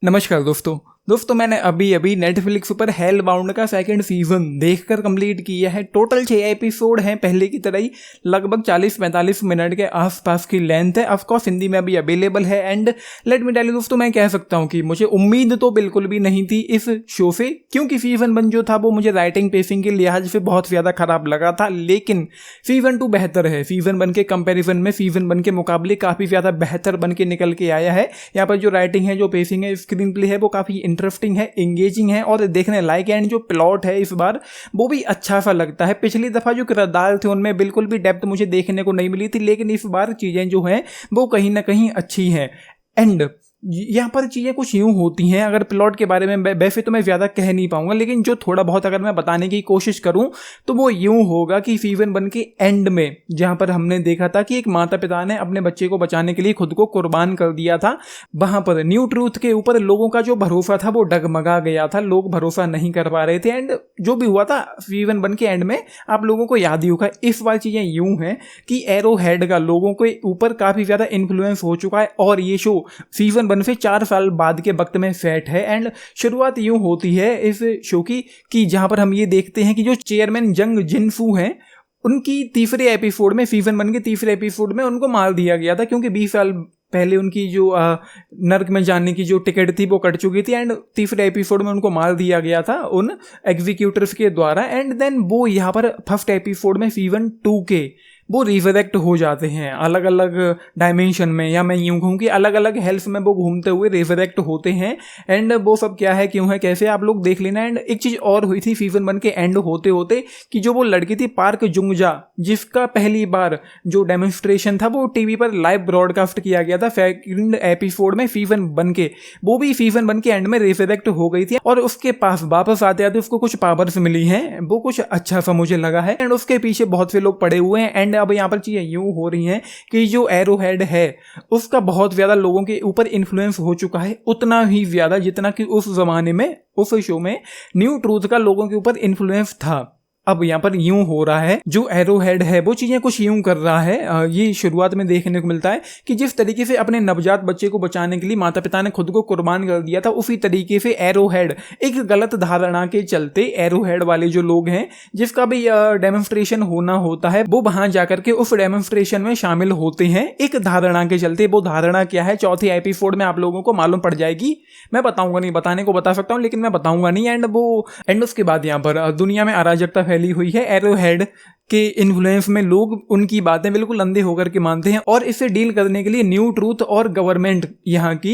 नमस्कार दोस्तों मैंने अभी नेटफ्लिक्स पर हेल बाउंड का सेकंड सीजन देखकर कंप्लीट किया है। टोटल 6 एपिसोड हैं, पहले की तरह ही लगभग 40-45 मिनट के आसपास की लेंथ है। ऑफ कोर्स हिंदी में अभी अवेलेबल है। And let me tell you दोस्तों, मैं कह सकता हूं कि मुझे उम्मीद तो बिल्कुल भी नहीं थी इस शो से, क्योंकि सीजन 1 जो था वो मुझे राइटिंग पेसिंग के लिहाज से बहुत ज़्यादा खराब लगा था। लेकिन सीजन 2 बेहतर है। सीजन 1 के कंपेरिजन में सीजन 1 के मुकाबले काफ़ी ज़्यादा बेहतर बन के निकल के आया है। यहाँ पर जो राइटिंग है, जो पेसिंग है, स्क्रीन प्ले है, वो काफ़ी इंटरेस्टिंग है, एंगेजिंग है और देखने लायक है। एंड जो प्लॉट है इस बार वो भी अच्छा सा लगता है। पिछली दफा जो किरदार थे उनमें बिल्कुल भी डेप्थ मुझे देखने को नहीं मिली थी, लेकिन इस बार चीज़ें जो हैं वो कहीं ना कहीं अच्छी हैं। एंड यहाँ पर चीज़ें कुछ यूँ होती हैं, अगर प्लॉट के बारे में वैसे तो मैं ज़्यादा कह नहीं पाऊंगा, लेकिन जो थोड़ा बहुत अगर मैं बताने की कोशिश करूँ तो वो यूँ होगा कि सीजन 1 के एंड में जहाँ पर हमने देखा था कि एक माता पिता ने अपने बच्चे को बचाने के लिए खुद को कुर्बान कर दिया था, वहाँ पर न्यू ट्रूथ के ऊपर लोगों का जो भरोसा था वो डगमगा गया था। लोग भरोसा नहीं कर पा रहे थे। एंड जो भी हुआ था सीजन 1 के एंड में आप लोगों को याद ही होगा। इस बार चीज़ें यूँ हैं कि एरो हेड का लोगों के ऊपर काफ़ी ज़्यादा इन्फ्लुएंस हो चुका है और ये शो सीजन 1 से 4 साल बाद के वक्त में सेट है। एंड शुरुआत यूं होती है इस शो की कि जहां पर हम ये देखते हैं कि जो चेयरमैन जंग जिनफू हैं, उनकी तीसरे एपिसोड में, सीजन 1 के तीसरे एपिसोड में उनको मार दिया गया था, क्योंकि 20 साल पहले उनकी जो नर्क में जाने की जो टिकट थी वो कट चुकी थी। एंड तीसरे एपिसोड में उनको मार दिया गया था उन एग्जीक्यूटिव्स के द्वारा। एंड देन वो यहाँ पर फर्स्ट एपिसोड में सीजन 2 के वो रिजरेक्ट हो जाते हैं अलग अलग डायमेंशन में, या मैं यूँ कहूँ कि अलग अलग हेल्थ में वो घूमते हुए रिजरेक्ट होते हैं। एंड वो सब क्या है, क्यों है, कैसे, आप लोग देख लेना। एंड एक चीज़ और हुई थी सीजन 1 के एंड होते होते कि जो वो लड़की थी पार्क जुंगजा, जिसका पहली बार जो डेमोन्स्ट्रेशन था वो टीवी पर लाइव ब्रॉडकास्ट किया गया था सेकंड एपिसोड में सीजन 1 के, वो भी सीजन 1 के एंड में रिजरेक्ट हो गई थी और उसके पास वापस आते आते उसको कुछ पावर्स मिली हैं। वो कुछ अच्छा सा मुझे लगा है। एंड उसके पीछे बहुत से लोग पड़े हुए हैं। एंड अब यहाँ पर चीज़ें यूँ हो रही हैं कि जो एरो हेड है उसका बहुत ज़्यादा लोगों के ऊपर इन्फ्लुएंस हो चुका है, उतना ही ज़्यादा जितना कि उस ज़माने में उस शो में न्यू ट्रूथ का लोगों के ऊपर इन्फ्लुएंस था। अब यहाँ पर यूं हो रहा है, जो एरो हेड है वो चीज़ें कुछ यूं कर रहा है। ये शुरुआत में देखने को मिलता है कि जिस तरीके से अपने नवजात बच्चे को बचाने के लिए माता पिता ने खुद को कुर्बान कर दिया था, उसी तरीके से एरो हेड एक गलत धारणा के चलते एरो हेड वाले जो लोग हैं, जिसका भी डेमोन्स्ट्रेशन होना होता है, वो वहां जाकर के उस डेमोन्स्ट्रेशन में शामिल होते हैं एक धारणा के चलते। वो धारणा क्या है, चौथे एपिसोड में आप लोगों को मालूम पड़ जाएगी। मैं बताऊंगा नहीं, बताने को बता सकता हूँ लेकिन मैं बताऊंगा नहीं। एंड उसके बाद यहाँ पर दुनिया में अराजकता फैली हुई है। एरो हेड के इन्फ्लुएंस में लोग उनकी बातें बिल्कुल अंधे होकर के मानते हैं और इससे डील करने के लिए न्यू ट्रूथ और गवर्नमेंट यहाँ की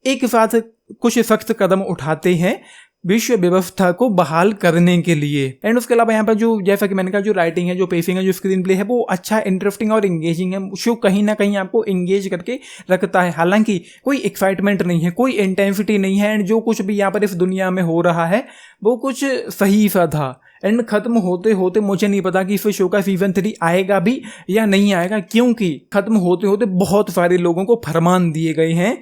एक साथ कुछ सख्त कदम उठाते हैं विश्व व्यवस्था को बहाल करने के लिए। एंड उसके अलावा यहाँ पर जो, जैसा कि मैंने कहा, जो राइटिंग है, जो पेसिंग है, जो स्क्रीन प्ले है, वो अच्छा, इंटरेस्टिंग और एंगेजिंग है। शो कहीं ना कहीं आपको एंगेज करके रखता है। हालांकि कोई एक्साइटमेंट नहीं है, कोई इंटेंसिटी नहीं है। एंड जो कुछ भी यहाँ पर इस दुनिया में हो रहा है वो कुछ सही सा था। एंड खत्म होते होते मुझे नहीं पता कि इस शो का सीजन 3 आएगा भी या नहीं आएगा, क्योंकि खत्म होते होते बहुत सारे लोगों को फरमान दिए गए हैं।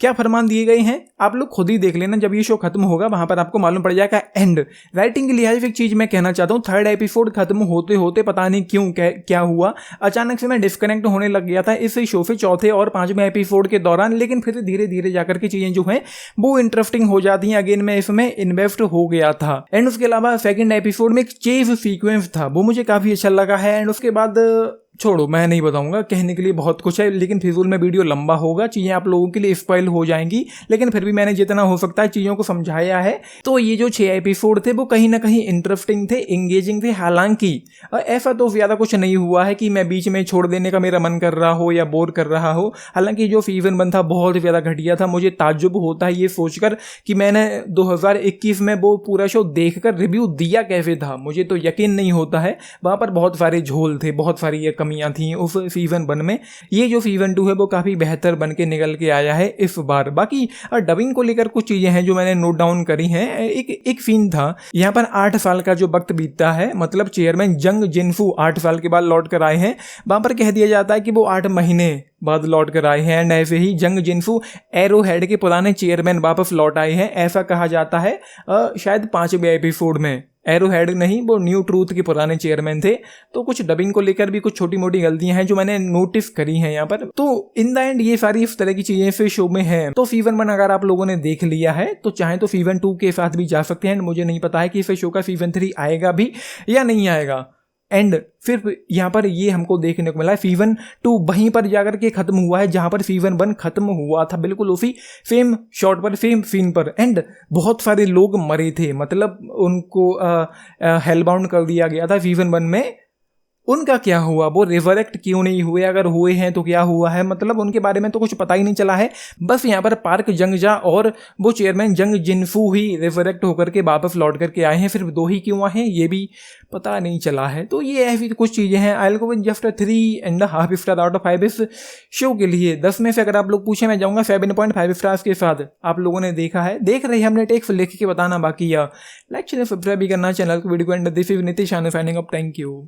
क्या फरमान दिए गए हैं आप लोग खुद ही देख लेना, जब ये शो खत्म होगा वहां पर आपको मालूम पड़ जाएगा। एंड राइटिंग के लिहाज से एक चीज मैं कहना चाहता हूँ, थर्ड एपिसोड खत्म होते होते पता नहीं क्यों क्या हुआ, अचानक से मैं डिस्कनेक्ट होने लग गया था इस शो से चौथे और 5वें एपिसोड के दौरान। लेकिन फिर धीरे धीरे जाकर के चीजें जो हैं वो इंटरेस्टिंग हो जाती हैं। अगेन मैं इसमें इन्वेस्ट हो गया था। एंड उसके अलावा सेकेंड एपिसोड में एक चेज सीक्वेंस था, वो मुझे काफी अच्छा लगा है। एंड उसके बाद छोड़ो, मैं नहीं बताऊंगा, कहने के लिए बहुत कुछ है, लेकिन फिजूल में वीडियो लंबा होगा, चीज़ें आप लोगों के लिए स्पॉइल हो जाएंगी। लेकिन फिर भी मैंने जितना हो सकता है चीज़ों को समझाया है। तो ये जो 6 एपिसोड थे वो कहीं ना कहीं इंटरेस्टिंग थे, एंगेजिंग थे। हालांकि ऐसा तो ज़्यादा कुछ नहीं हुआ है कि मैं बीच में छोड़ देने का मेरा मन कर रहा हो या बोर कर रहा हो। हालांकि जो सीजन 1 था बहुत ज़्यादा घटिया था। मुझे ताज्जुब होता है ये सोचकर कि मैंने 2021 में वो पूरा शो देखकर रिव्यू दिया कैसे था। मुझे तो यकीन नहीं होता है। वहाँ पर बहुत सारे झोल थे, बहुत सारी कमियां थी उस सीजन 1 में। ये जो सीजन 2 है वो काफ़ी बेहतर बन के निकल के आया है इस बार। बाकी डबिंग को लेकर कुछ चीज़ें हैं जो मैंने नोट डाउन करी हैं। एक सीन था, यहाँ पर 8 साल का जो वक्त बीतता है, मतलब चेयरमैन जंग जिनफू 8 साल के बाद लौट कर आए हैं। वहाँ पर कह दिया जाता है कि वो 8 महीने बाद लौट कर आए हैं। एंड ऐसे ही जंग जिनफू एरो हेड के पुराने चेयरमैन वापस लौट आए हैं, ऐसा कहा जाता है शायद 5वें एपिसोड में। एरोहेड नहीं, वो न्यू ट्रूथ के पुराने चेयरमैन थे। तो कुछ डबिंग को लेकर भी कुछ छोटी मोटी गलतियां हैं जो मैंने नोटिस करी हैं यहाँ पर। तो इन द एंड ये सारी इस तरह की चीजें फिर शो में हैं। तो सीजन 1 अगर आप लोगों ने देख लिया है तो चाहे तो सीजन 2 के साथ भी जा सकते हैं। मुझे नहीं पता है कि फिर शो का सीजन 3 आएगा भी या नहीं आएगा। एंड फिर यहाँ पर ये हमको देखने को मिला है सीजन 2 वहीं पर जाकर के खत्म हुआ है जहाँ पर सीजन 1 खत्म हुआ था, बिल्कुल उसी सेम शॉट पर, सेम सीन पर। एंड बहुत सारे लोग मरे थे, मतलब उनको हेलबाउंड कर दिया गया था सीजन 1 में। उनका क्या हुआ, वो रिजरेक्ट क्यों नहीं हुए, अगर हुए हैं तो क्या हुआ है, मतलब उनके बारे में तो कुछ पता ही नहीं चला है। बस यहाँ पर पार्क जंगजा और वो चेयरमैन जंग जिनफू ही रिजरेक्ट होकर के वापस लौट करके आए हैं, सिर्फ 2 ही क्यों आए हैं ये भी पता नहीं चला है। तो ये ऐसी कुछ चीज़ें हैं। I will go with just 3.5 star out of 5 इस शो के लिए। 10 में से अगर आप लोग पूछे मैं जाऊँगा 7.5 स्टार्स के साथ। आप लोगों ने देखा है, देख रहे हैं, हमने टेक्स्ट लिख के बताना बाकी है। लाइक चैनल सब्सक्राइब भी करना चैनल को, वीडियो को। And this is Nitish signing off. Thank you.